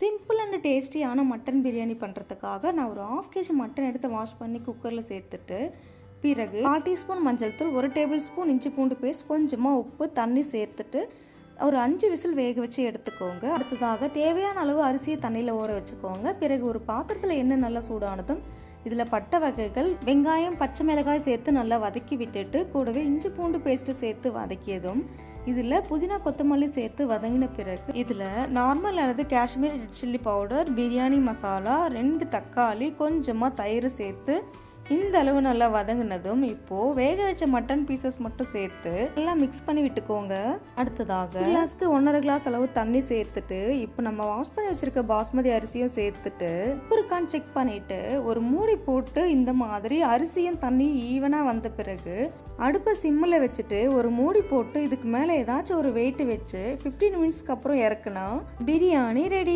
Simple and டேஸ்டியான mutton biryani பண்ணுறதுக்காக நான் ஒரு 1/2 kg மட்டன் எடுத்து வாஷ் பண்ணி குக்கரில் சேர்த்துட்டு, பிறகு 1/4 டீஸ்பூன் மஞ்சள் தூள், 1 டேபிள் ஸ்பூன் இஞ்சி பூண்டு பேஸ்ட், கொஞ்சமாக உப்பு, தண்ணி சேர்த்துட்டு ஒரு 5 விசில் வேக வச்சு எடுத்துக்கோங்க. அடுத்ததாக தேவையான அளவு அரிசியை தண்ணியில் ஊற வச்சுக்கோங்க. பிறகு ஒரு பாத்திரத்தில் எண்ணெய் நல்லா சூடானதும் இதில் பட்டை வகைகள், வெங்காயம், பச்சை மிளகாய் சேர்த்து நல்லா வதக்கி விட்டுட்டு, கூடவே இஞ்சி பூண்டு பேஸ்ட்டு சேர்த்து வதக்கியதும் இதில் புதினா கொத்தமல்லி சேர்த்து வதங்கின பிறகு இதில் நார்மல் அல்லது Kashmir red chilli powder, biryani masala, 2 தக்காளி, கொஞ்சமாக தயிர் சேர்த்து இந்த அளவு நல்லா வதங்கினதும் இப்போது வேக வச்ச மட்டன் பீசஸ் மட்டும் சேர்த்து நல்லா மிக்ஸ் பண்ணி விட்டுக்கோங்க. அடுத்ததாக கிளாஸ்க்கு 1.5 கிளாஸ் அளவு தண்ணி சேர்த்துட்டு இப்போ நம்ம வாஷ் பண்ணி வச்சிருக்க பாஸ்மதி அரிசியும் சேர்த்துட்டு உப்பு இருக்கான்னு செக் பண்ணிட்டு ஒரு மூடி போட்டு இந்த மாதிரி அரிசியும் தண்ணி ஈவனாக வந்த பிறகு அடுப்பை சிம்மில் வச்சுட்டு ஒரு மூடி போட்டு இதுக்கு மேலே ஏதாச்சும் ஒரு வெயிட் வச்சு 15 மினிட்ஸ்க்கு அப்புறம் இறக்குனா பிரியாணி ரெடி.